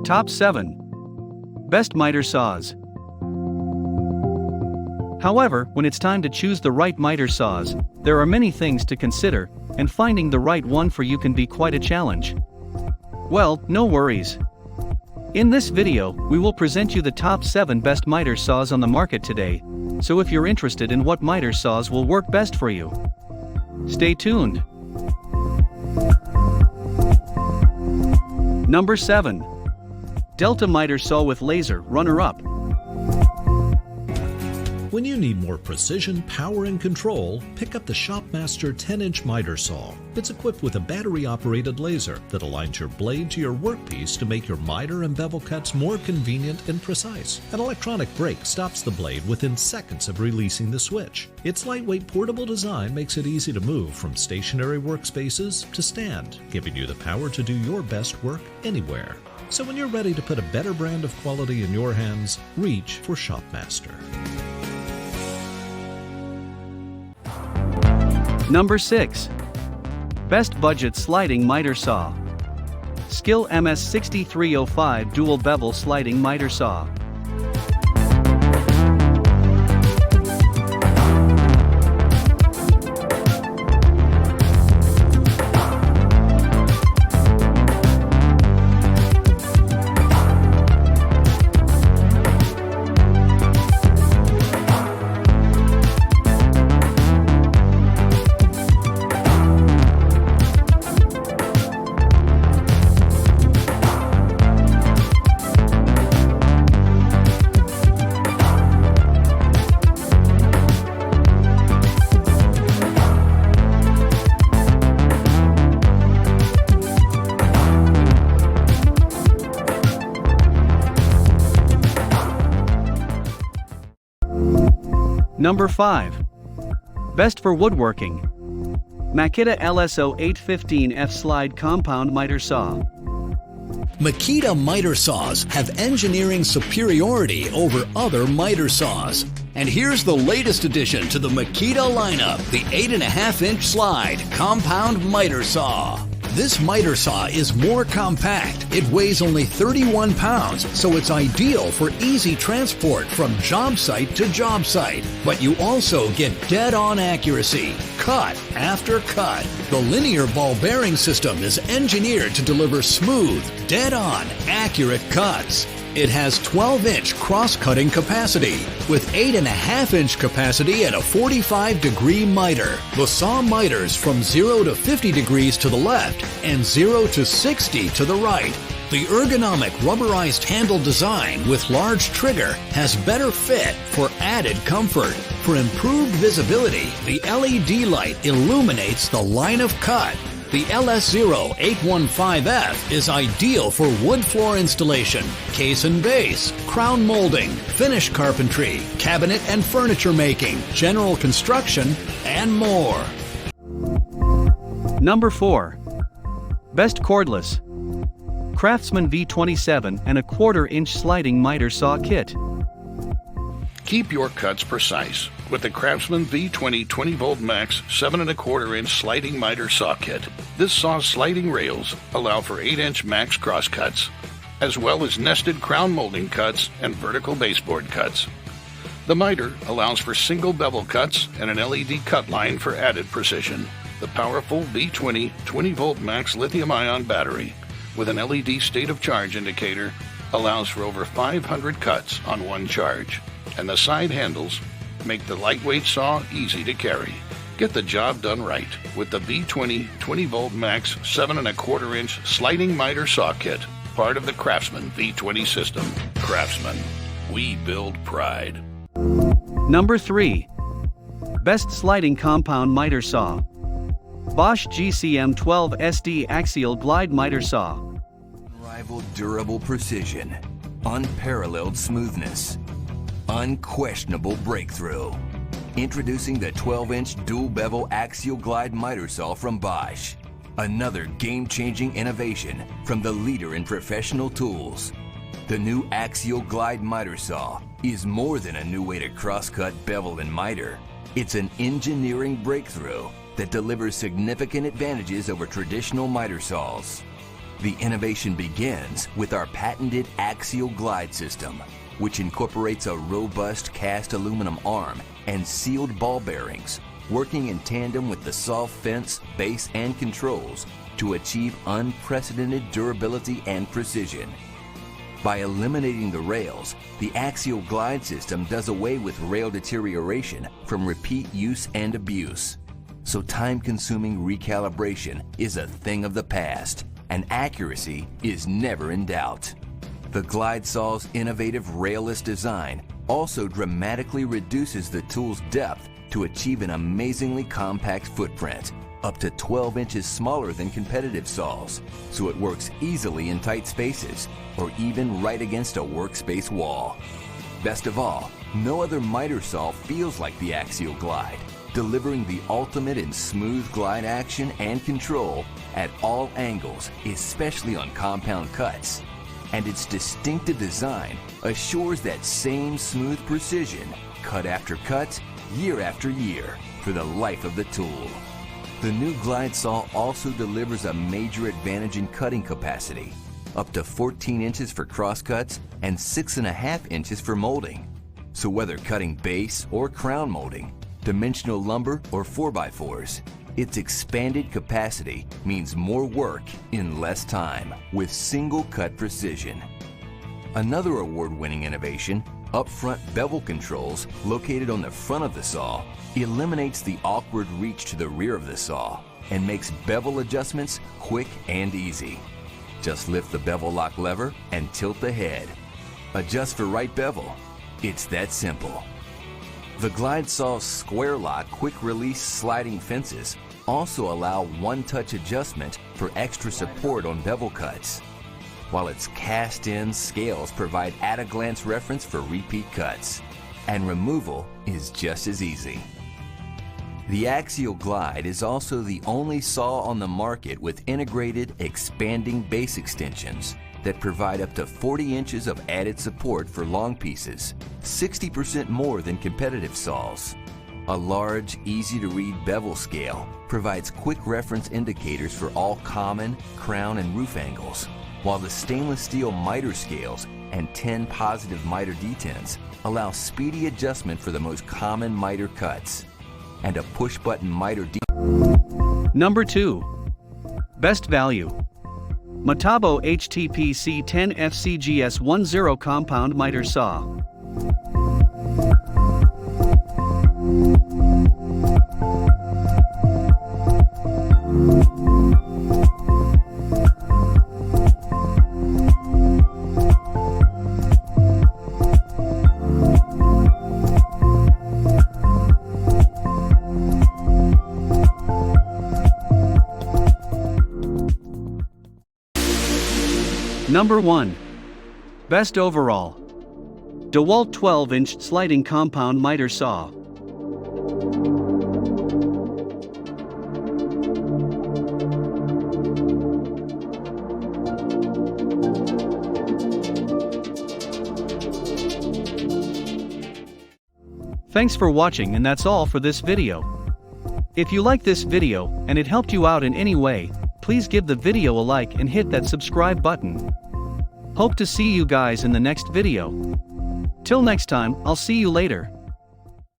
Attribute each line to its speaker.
Speaker 1: Top 7. Best miter saws. However, when it's time to choose the right miter saws, there are many things to consider, and finding the right one for you can be quite a challenge. Well, no worries. In this video, we will present you the top 7 best miter saws on the market today, so if you're interested in what miter saws will work best for you, stay tuned. Number 7. Delta miter saw with laser, runner-up.
Speaker 2: When you need more precision, power, and control, pick up the Shopmaster 10-inch miter saw. It's equipped with a battery-operated laser that aligns your blade to your workpiece to make your miter and bevel cuts more convenient and precise. An electronic brake stops the blade within seconds of releasing the switch. Its lightweight portable design makes it easy to move from stationary workspaces to stand, giving you the power to do your best work anywhere. So when you're ready to put a better brand of quality in your hands, reach for Shopmaster.
Speaker 1: Number 6. Best budget sliding miter saw. Skil MS6305 dual bevel sliding miter saw. Number 5. Best for woodworking. Makita LSO 815F slide compound miter saw.
Speaker 3: Makita miter saws have engineering superiority over other miter saws. And here's the latest addition to the Makita lineup, the 8.5-inch slide compound miter saw. This miter saw is more compact. It weighs only 31 pounds, so it's ideal for easy transport from job site to job site. But you also get dead-on accuracy, cut after cut. The linear ball bearing system is engineered to deliver smooth, dead-on, accurate cuts. It has 12-inch cross-cutting capacity with 8.5-inch capacity and a 45-degree miter. The saw miters from 0 to 50 degrees to the left and 0 to 60 to the right. The ergonomic rubberized handle design with large trigger has better fit for added comfort. For improved visibility, the LED light illuminates the line of cut. The LS0815F is ideal for wood floor installation, case and base, crown molding, finish carpentry, cabinet and furniture making, general construction, and more.
Speaker 1: Number 4. Best cordless. Craftsman V27 and a 1/4-inch sliding miter saw kit.
Speaker 4: Keep your cuts precise with the Craftsman V20 20V Max 7.25-inch sliding miter saw kit. This saw's sliding rails allow for 8-inch max cross cuts, as well as nested crown molding cuts and vertical baseboard cuts. The miter allows for single bevel cuts and an LED cut line for added precision. The powerful V20 20V Max lithium-ion battery with an LED state of charge indicator allows for over 500 cuts on one charge. And the side handles make the lightweight saw easy to carry. Get the job done right with the V20 20V Max 7.25-inch sliding miter saw kit, part of the Craftsman V20 system. Craftsman, we build pride.
Speaker 1: Number 3. Best sliding compound miter saw. Bosch GCM 12 SD axial glide miter saw.
Speaker 5: Unrivaled durable precision, unparalleled smoothness, unquestionable breakthrough. Introducing the 12-inch dual bevel axial glide miter saw from Bosch. Another game-changing innovation from the leader in professional tools. The new axial glide miter saw is more than a new way to cross-cut, bevel, and miter. It's an engineering breakthrough that delivers significant advantages over traditional miter saws. The innovation begins with our patented Axial Glide system, which incorporates a robust cast aluminum arm and sealed ball bearings, working in tandem with the saw fence, base, and controls to achieve unprecedented durability and precision. By eliminating the rails, the Axial Glide system does away with rail deterioration from repeat use and abuse. So time-consuming recalibration is a thing of the past, and accuracy is never in doubt. The Glide Saw's innovative railless design also dramatically reduces the tool's depth to achieve an amazingly compact footprint, up to 12 inches smaller than competitive saws, so it works easily in tight spaces or even right against a workspace wall. Best of all, no other miter saw feels like the Axial Glide, delivering the ultimate in smooth glide action and control at all angles, especially on compound cuts. And its distinctive design assures that same smooth precision, cut after cut, year after year, for the life of the tool. The new Glide Saw also delivers a major advantage in cutting capacity, up to 14 inches for crosscuts and 6.5 inches for molding. So whether cutting base or crown molding, dimensional lumber or 4x4s, its expanded capacity means more work in less time with single cut precision. Another award-winning innovation, upfront bevel controls located on the front of the saw, eliminates the awkward reach to the rear of the saw and makes bevel adjustments quick and easy. Just lift the bevel lock lever and tilt the head. Adjust for right bevel. It's that simple. The Glide Saw's square lock quick release sliding fences also allow one-touch adjustment for extra support on bevel cuts, while its cast-in scales provide at-a-glance reference for repeat cuts, and removal is just as easy. The Axial Glide is also the only saw on the market with integrated expanding base extensions that provide up to 40 inches of added support for long pieces, 60% more than competitive saws. A large, easy-to-read bevel scale provides quick reference indicators for all common, crown, and roof angles, while the stainless steel miter scales and 10 positive miter detents allow speedy adjustment for the most common miter cuts, and a push-button miter
Speaker 1: Number 2. Best Value. Metabo HTP C10 FCGS10 Compound Miter Saw. Number 1. Best Overall. DeWalt 12-inch Sliding Compound Miter Saw. Thanks for watching, and that's all for this video. If you like this video and it helped you out in any way, please give the video a like and hit that subscribe button. Hope to see you guys in the next video. Till next time, I'll see you later.